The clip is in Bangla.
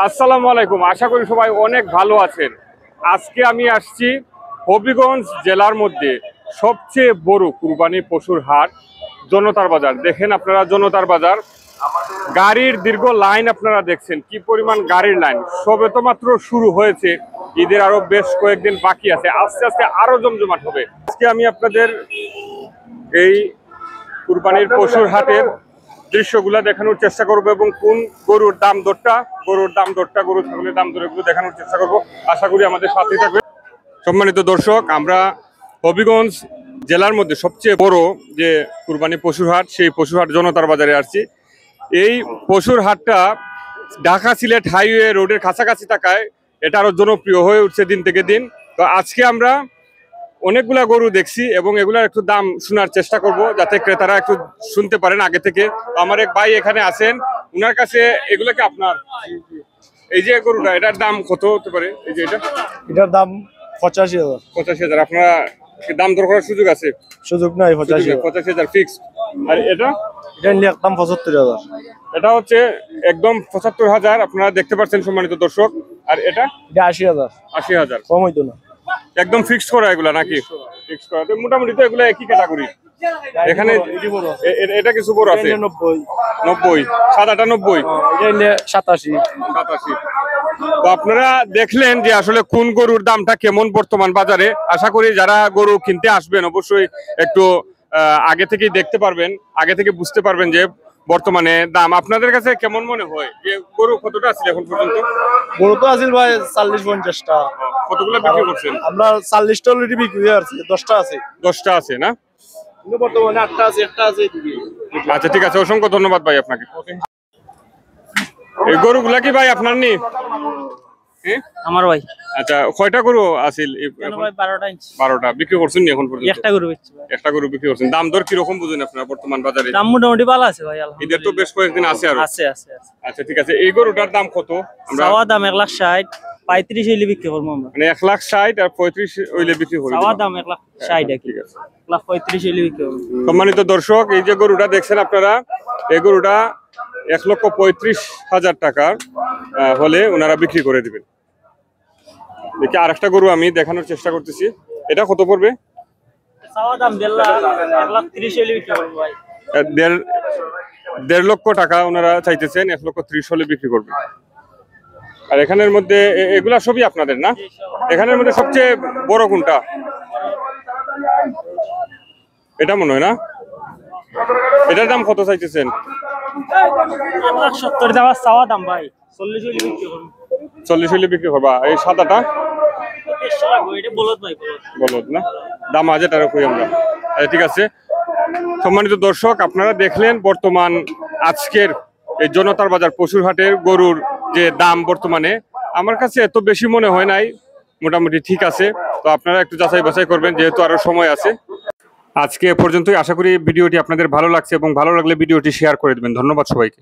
আসসালামু আলাইকুম, আশা করি সবাই অনেক ভালো আছেন। আজকে আমি আসছি হবিগঞ্জ জেলার মধ্যে সবচেয়ে বড় কুরবানি পশুর হাট জনতার বাজার। দেখেন আপনারা জনতার বাজার, গাড়ির দীর্ঘ লাইন আপনারা দেখছেন, কি পরিমাণ গাড়ির লাইন। সবে তো মাত্র শুরু হয়েছে, ঈদের আরো বেশ কয়েকদিন বাকি আছে, আস্তে আস্তে আরো জমজমাট হবে। আজকে আমি আপনাদের এই কুরবানির পশুর হাটের দৃশ্যগুলো দেখানোর চেষ্টা করব এবং কোন গরুর দাম দরটা গরু ছাগলের দাম দরগুলো দেখানোর চেষ্টা করব। আশা করি আমাদের সাথেই থাকবে। সম্মানিত দর্শক, আমরা হবিগঞ্জ জেলার মধ্যে সবচেয়ে বড় যে কুরবানি পশুর হাট, সেই পশুর হাট জনতার বাজারে আসছি। এই পশুর হাটটা ঢাকা সিলেট হাইওয়ে রোডের কাছাকাছি থাকায় এটা আরো জনপ্রিয় হয়ে উঠছে দিন থেকে দিন। তো আজকে আমরা অনেকগুলা গরু দেখছি এবং এগুলার একটু দাম শোনার চেষ্টা করব, যাতে ক্রেতারা একটু শুনতে পারেন আগে থেকে। আমার এক ভাই এখানে আছেন, উনার কাছে এগুলা কি আপনার? এই যে গরুটা, এটার দাম কত হতে পারে? এই যে এটার দাম 85,000। 85,000। আপনারা দাম দর করার সুযোগ আছে? সুযোগ নাই, 85,000 ফিক্সড। আর এটা একদম 75,000। এটা হচ্ছে একদম 75,000। আপনারা দেখতে পাচ্ছেন সম্মানিত দর্শক। আর এটা 80,000। 80,000 কম হইতো না, একদম ফিক্সড করা এগুলা নাকি? ফিক্সড করা। তো মোটামুটি তো এগুলা একই ক্যাটাগরি। এখানে এটা কিছু বড় আছে 90, সাদাটা 90, 87। তো আপনারা দেখলেন যে আসলে কোন গরুর দামটা কেমন বর্তমান বাজারে। আশা করি যারা গরু কিনতে আসবেন অবশ্যই একটু আগে থেকেই দেখতে পারবেন, আগে থেকে বুঝতে পারবেন যে বর্তমানে দাম আপনাদের কাছে কেমন মনে হয়। যে গরু কতটা আছে এখন পর্যন্ত? গরু তো আছিল ভাই 40-50টা। কতগুলো বিক্রি করছেন? আমরা 40টা অলরেডি বিক্রি হয়ে আছে, 10টা আছে। 10টা আছে না? কিন্তু বর্তমানে 8টা আছে, একটা আছে। আচ্ছা ঠিক আছে, অসংখ্য ধন্যবাদ ভাই আপনাকে। এই গরুগুলা কি ভাই আপনার নি? আমার ভাই। আচ্ছা, কয়টা গরু আছিল? 12টা বিক্রি করছেন নি এখন পর্যন্ত? একটা গরু বিক্রি করছেন। দাম দর কি রকম বুঝেন আপনারা বর্তমান বাজারে? দাম মোটামুটি ভালো আছে ভাই, আলহামদুলিল্লাহ। ঈদের তো বেশ কয়েকদিন আছে আর আছে। আচ্ছা ঠিক আছে, এই গরুটার দাম কত? চাওয়া দাম 1,60,000, 35 হইলে বিক্রি করবো আমরা। মানে 1,60,000 আর 35 হইলে বিক্রি করব। চাওয়া দাম 1,60,000, ঠিক আছে, 1,35 হইলে বিক্রি করবো। সম্মানিত দর্শক, এই যে গরুটা দেখছেন আপনারা, এই গরুটা 1,35,000 টাকা হলে ওনারা বিক্রি করে দিবেন। দেখি আরেকটা গরু আমি দেখানোর চেষ্টা করতেছি। এটা কত পড়বে? চাওয়া দাম 1,30,000 হইলে বিক্রি করবো ভাই। 1.5 লক্ষ টাকা ওনারা চাইতেছেন, 1,30,000 হলে বিক্রি করবে। আর এখানের মধ্যে এগুলা সবই আপনাদের না? এখানের মধ্যে সবচেয়ে বড় কোনটা? এটা মনে হয় না? এটার দাম কত চাইতেছেন? 1,70,000 দাম চাওয়া দাম ভাই, 40 হইলে বিক্রি করবো। 40 হইলে বিক্রি করবা। এই সাদাটা বলদ না? দাম আছে তার কই আমরা। আচ্ছা ঠিক আছে, সম্মানিত দর্শক, আপনারা দেখলেন বর্তমান আজকের এই জনতার বাজার পশুর হাটের গরুর যে দাম বর্তমানে আমার কাছে এত বেশি মনে হয় নাই, মোটামুটি ঠিক আছে। তো আপনারা একটু যাচাই বাছাই করবেন, যেহেতু আরো সময় আছে। আজকে এ পর্যন্তই। আশা করি ভিডিওটি আপনাদের ভালো লাগছে এবং ভালো লাগলে ভিডিওটি শেয়ার করে দেবেন। ধন্যবাদ সবাইকে।